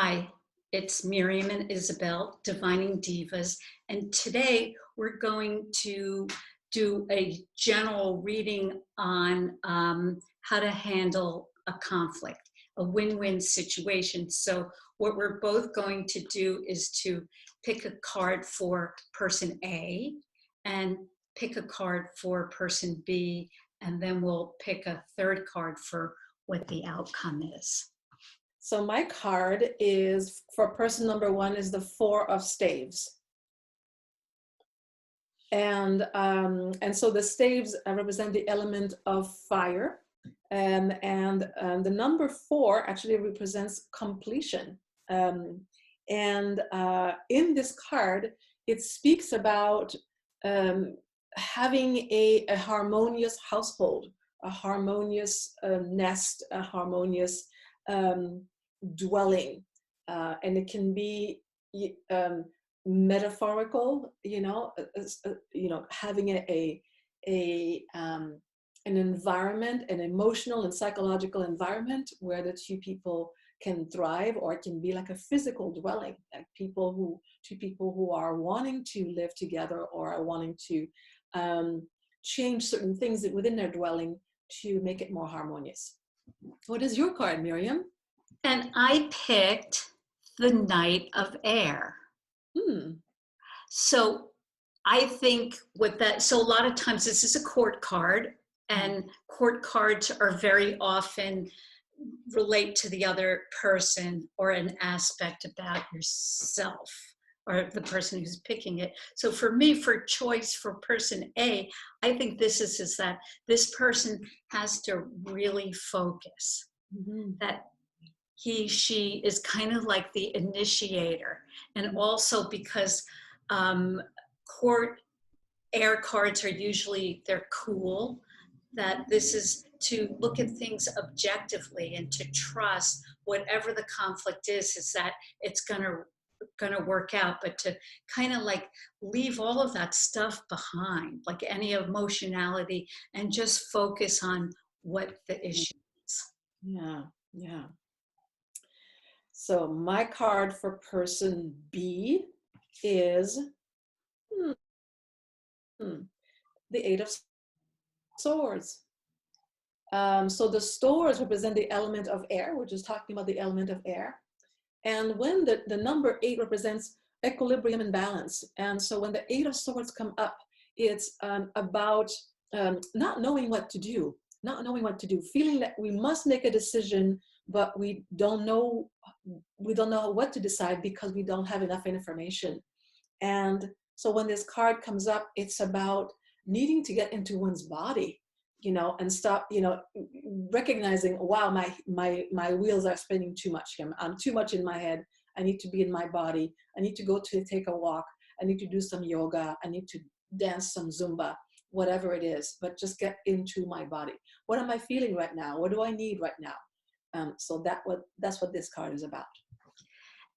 Hi, it's Miriam and Isabelle, Divining Divas, and today we're going to do a general reading on how to handle a conflict, a win-win situation. So what we're both going to do is to pick a card for person A and pick a card for person B, and then we'll pick a third card for what the outcome is. So my card is for person number one is the Four of Staves. And so the staves represent the element of fire. And the number four actually represents completion. In this card, it speaks about having a harmonious household, a harmonious nest, a harmonious dwelling, and it can be metaphorical, having an environment, an emotional and psychological environment where the two people can thrive, or it can be like a physical dwelling, like two people who are wanting to live together or are wanting to change certain things within their dwelling to make it more harmonious. What is your card, Miriam? And I picked the Knight of Air. So I think so a lot of times this is a court card, and court cards are very often relate to the other person or an aspect about yourself or the person who's picking it. So for me, for choice for person A, I think this is that this person has to really focus, that she is kind of like the initiator. And also because court air cards are usually, they're cool, that this is to look at things objectively and to trust whatever the conflict is that it's gonna work out, but to kind of like leave all of that stuff behind, like any emotionality, and just focus on what the issue is. Yeah. So my card for person B is the Eight of Swords. So the swords represent the element of air. We're just talking about the element of air. And when the number 8 represents equilibrium and balance. And so when the Eight of Swords come up, it's about not knowing what to do, feeling that we must make a decision, but we don't know what to decide because we don't have enough information. And so when this card comes up, it's about needing to get into one's body, and stop, recognizing, wow, my wheels are spinning too much. I'm too much in my head. I need to be in my body. I need to go to take a walk. I need to do some yoga. I need to dance some Zumba, whatever it is, but just get into my body. What am I feeling right now? What do I need right now? So that's what this card is about.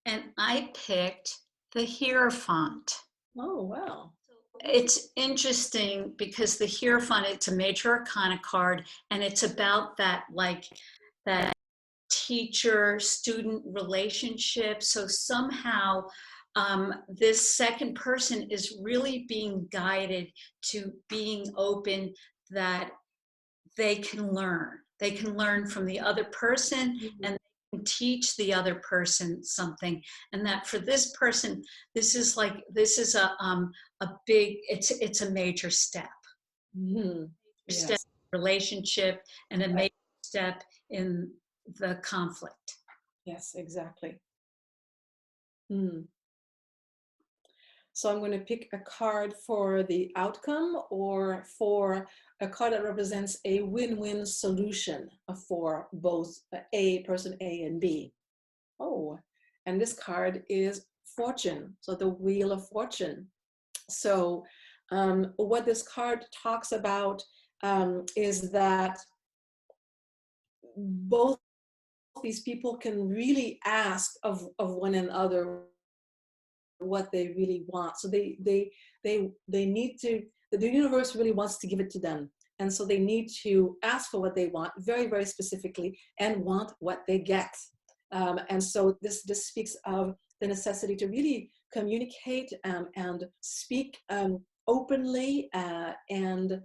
And I picked the Hierophant. Oh, wow. It's interesting because the Hierophant, it's a major arcana card, and it's about that teacher-student relationship. So somehow this second person is really being guided to being open, that they can learn. They can learn from the other person, and teach the other person something. And that for this person, this is a big, it's a major step. Step in relationship, and a major step in the conflict. Yes, exactly. So I'm going to pick a card for the outcome, or for a card that represents a win-win solution for both person A and B. Oh, and this card is Fortune, so the Wheel of Fortune. So what this card talks about is that both these people can really ask of one another what they really want. So they need to, the universe really wants to give it to them. And so they need to ask for what they want very, very specifically, and want what they get. And so this speaks of the necessity to really communicate and speak openly and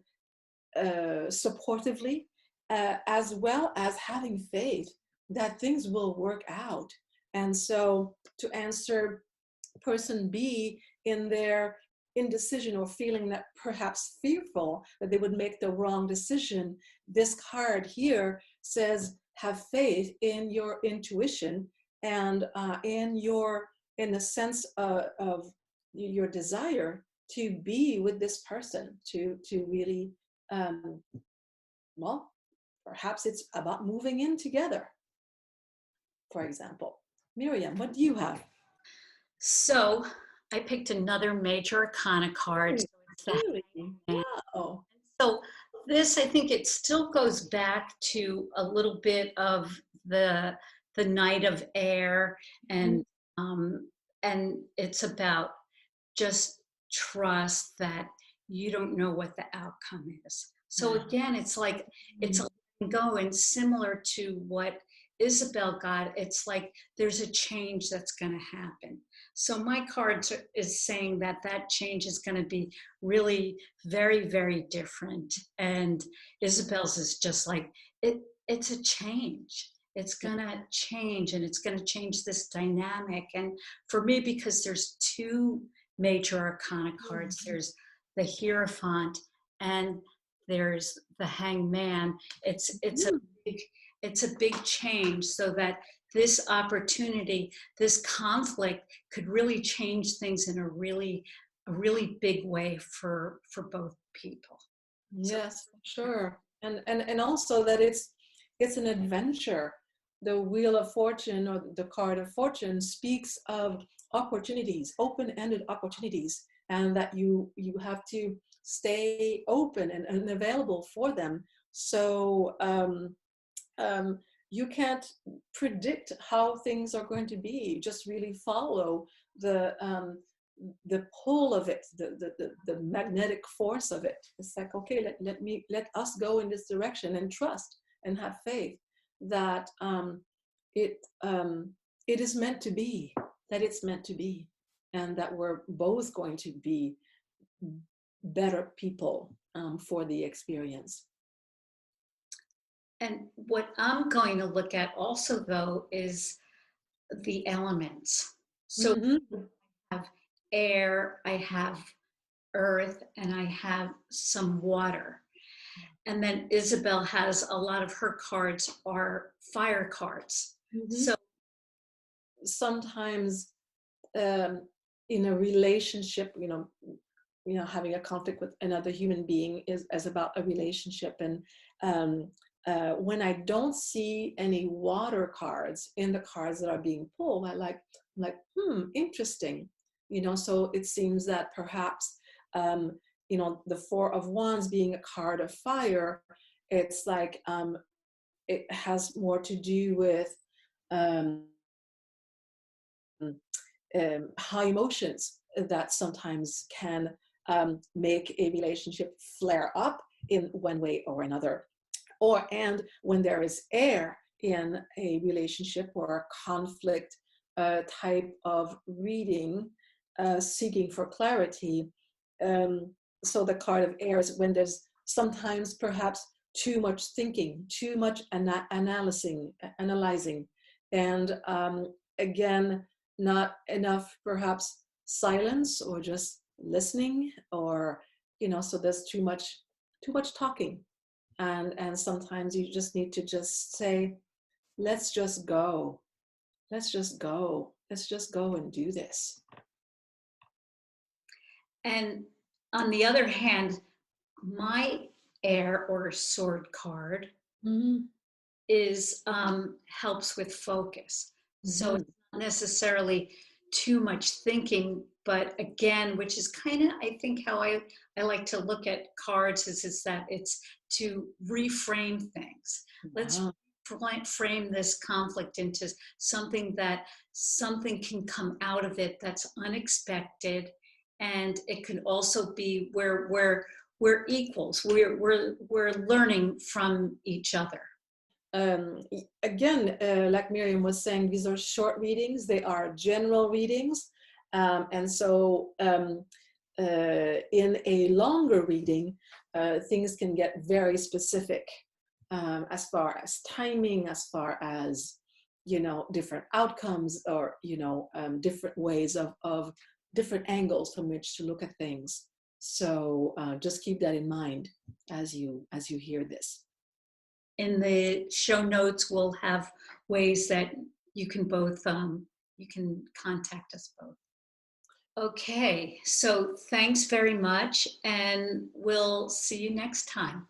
supportively, as well as having faith that things will work out. And so to answer person B in their indecision or feeling that perhaps fearful that they would make the wrong decision, this card here says, have faith in your intuition and in the sense of your desire to be with this person, to really, well, perhaps it's about moving in together, for example. Miriam, what do you have? So I picked another major arcana card. So it's the Really? Hangman. Wow. So this, I think it still goes back to a little bit of the Knight of Air, and it's about just trust that you don't know what the outcome is. So again, it's like it's a letting go, and similar to what Isabelle got, it's like there's a change that's going to happen. So my card is saying that that change is going to be really very, very different. And Isabel's is just like it's a change. It's going to change, and it's going to change this dynamic. And for me, because there's two major arcana cards, there's the Hierophant and there's the Hangman. It's a big change, so that this opportunity, this conflict could really change things in a really big way for both people. Yes, sure. And also that it's an adventure. The Wheel of Fortune or the card of fortune speaks of opportunities, open-ended opportunities, and that you have to stay open and available for them. So you can't predict how things are going to be. Just really follow the pull of it, the magnetic force of it. It's like, okay, let us go in this direction and trust and have faith that it is meant to be, that it's meant to be, and that we're both going to be better people for the experience. And what I'm going to look at also, though, is the elements. So I have air, I have earth, and I have some water. And then Isabelle has a lot of her cards are fire cards. So sometimes in a relationship, having a conflict with another human being is about a relationship. And when I don't see any water cards in the cards that are being pulled, I'm like, interesting. So it seems that perhaps, the Four of Wands being a card of fire, it's like it has more to do with high emotions that sometimes can make a relationship flare up in one way or another. And when there is air in a relationship or a conflict type of reading, seeking for clarity, so the card of air is when there's sometimes perhaps too much thinking, too much analyzing, and again, not enough perhaps silence or just listening, or so there's too much talking, and sometimes you just need to just say, let's just go and do this. And on the other hand, my air or sword card is helps with focus. So it's not necessarily too much thinking, but again, which is kind of, I think, how I like to look at cards is that it's to reframe things. Let's frame this conflict into something can come out of it that's unexpected. And it can also be where we're equals. We're learning from each other. Again, like Miriam was saying, these are short readings, they are general readings. And so in a longer reading, things can get very specific as far as timing, as far as, you know, different outcomes, or, you know, different ways of different angles from which to look at things. So just keep that in mind as you hear this. In the show notes, we'll have ways that you can both, you can contact us both. Okay, so thanks very much, and we'll see you next time.